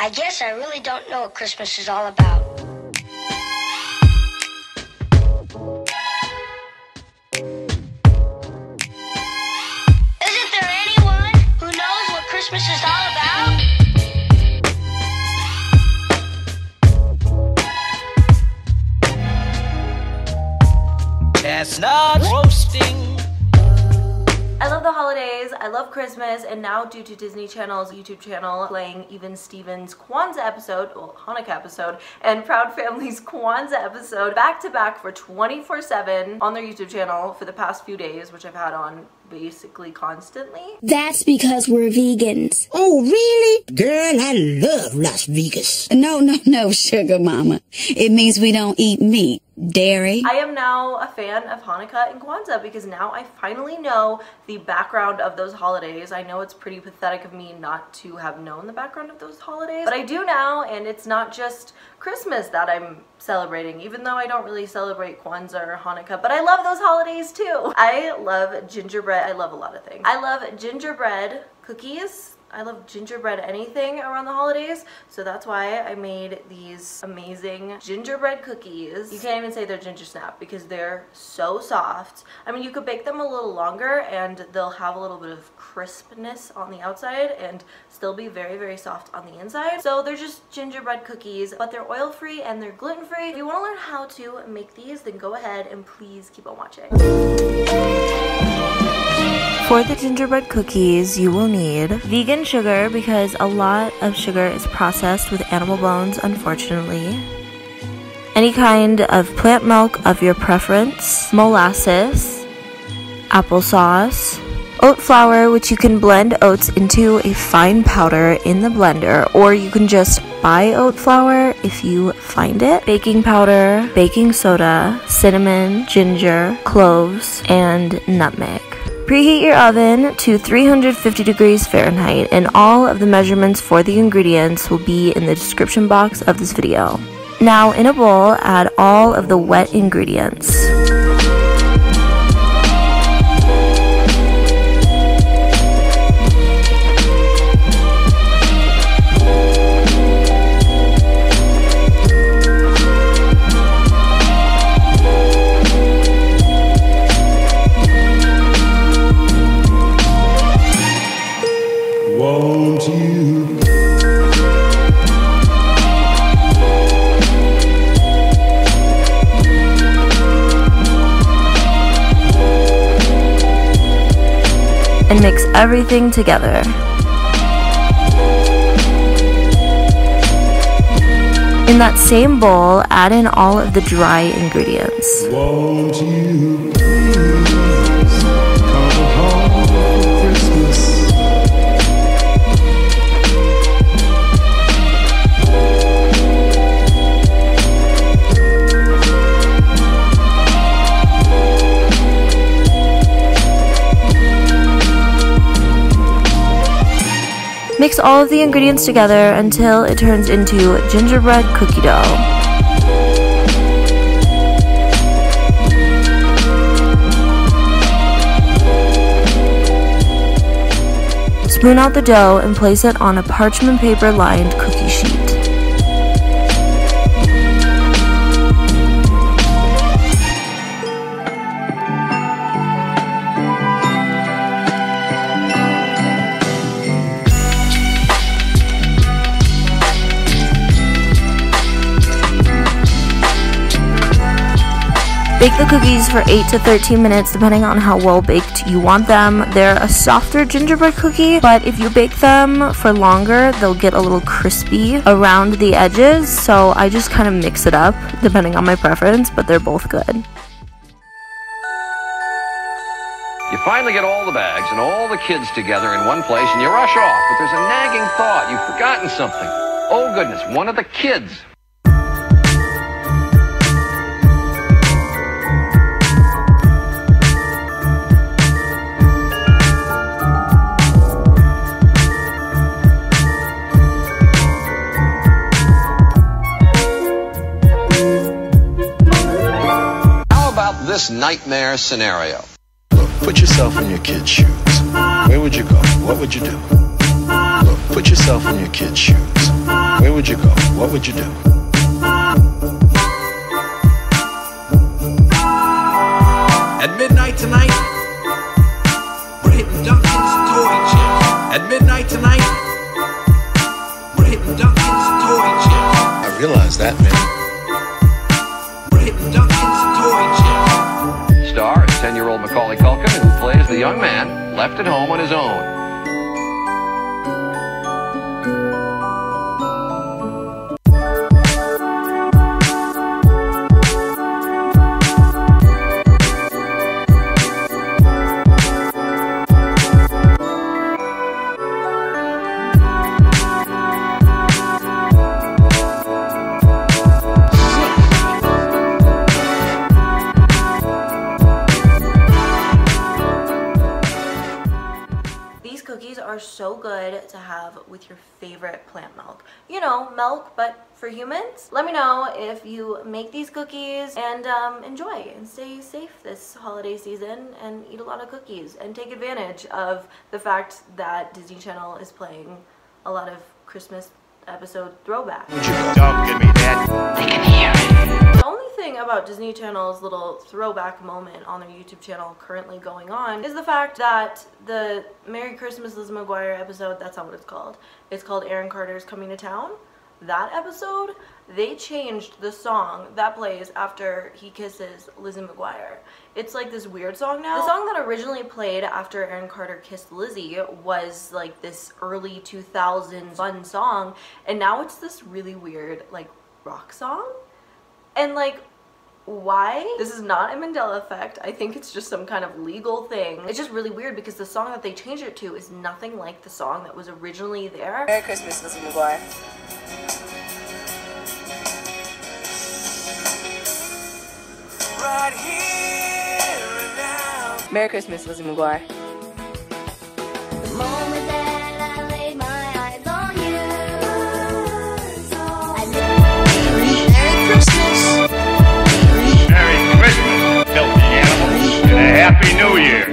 I guess I really don't know what Christmas is all about. Isn't there anyone who knows what Christmas is all about? Chestnut roasting. I love the holidays, I love Christmas, and now due to Disney Channel's YouTube channel playing even Steven's Kwanzaa episode, well, Hanukkah episode, and Proud Family's Kwanzaa episode back to back for 24/7 on their YouTube channel for the past few days, which I've had on basically constantly. That's because we're vegans. Oh, really? Girl, I love Las Vegas. No, sugar mama. It means we don't eat meat, dairy. I am now a fan of Hanukkah and Kwanzaa because now I finally know the background of those holidays. I know it's pretty pathetic of me not to have known the background of those holidays, but I do now, and it's not just Christmas that I'm celebrating, even though I don't really celebrate Kwanzaa or Hanukkah, but I love those holidays too. I love gingerbread. I love a lot of things. I love gingerbread cookies. I love gingerbread anything around the holidays, so that's why I made these amazing gingerbread cookies. You can't even say they're ginger snap because they're so soft. I mean, you could bake them a little longer and they'll have a little bit of crispness on the outside and still be very, very soft on the inside. So they're just gingerbread cookies, but they're oil-free and they're gluten-free. If you want to learn how to make these, then go ahead and please keep on watching. For the gingerbread cookies, you will need vegan sugar because a lot of sugar is processed with animal bones, unfortunately. Any kind of plant milk of your preference, molasses, applesauce, oat flour, which you can blend oats into a fine powder in the blender, or you can just buy oat flour if you find it, baking powder, baking soda, cinnamon, ginger, cloves, and nutmeg. Preheat your oven to 350 degrees Fahrenheit, and all of the measurements for the ingredients will be in the description box of this video. Now in a bowl, add all of the wet ingredients. Won't you? And mix everything together. In that same bowl, add in all of the dry ingredients. Won't you please come home for Christmas? Mix all of the ingredients together until it turns into gingerbread cookie dough. Spoon out the dough and place it on a parchment paper lined cookie sheet. Bake the cookies for 8 to 13 minutes depending on how well baked you want them. They're a softer gingerbread cookie, but if you bake them for longer, they'll get a little crispy around the edges, so I just kind of mix it up depending on my preference, but they're both good. You finally get all the bags and all the kids together in one place and you rush off, but there's a nagging thought. You've forgotten something. Oh goodness, one of the kids. This nightmare scenario. Look, put yourself in your kid's shoes. Where would you go? What would you do? Look, put yourself in your kid's shoes. would you go? What would you do? At midnight tonight, we're hitting Dunkin's toy chips. At midnight tonight, we're hitting Dunkin's toy chips. I realize that, man. We're hitting Dunkin's toy chips. Star is 10-year-old Macaulay Culkin, who plays the young man left at home on his own. Cookies are so good to have with your favorite plant milk. You know, milk, but for humans. Let me know if you make these cookies and enjoy and stay safe this holiday season and eat a lot of cookies and take advantage of the fact that Disney Channel is playing a lot of Christmas episode throwbacks. Don't give me that. They can hear it. The only thing about Disney Channel's little throwback moment on their YouTube channel currently going on is the fact that the Merry Christmas Lizzie McGuire episode, that's not what it's called. It's called Aaron Carter's Coming to Town. That episode, they changed the song that plays after he kisses Lizzie McGuire. It's like this weird song now. The song that originally played after Aaron Carter kissed Lizzie was like this early 2000s fun song, and now it's this really weird like rock song. And like, why? This is not a Mandela effect. I think it's just some kind of legal thing. It's just really weird because the song that they changed it to is nothing like the song that was originally there. Merry Christmas, Lizzie McGuire. Right here and now. Merry Christmas, Lizzie McGuire. The moment that I laid my eyes on you, I Merry Christmas. Merry Christmas, filthy animals, and a Happy New Year.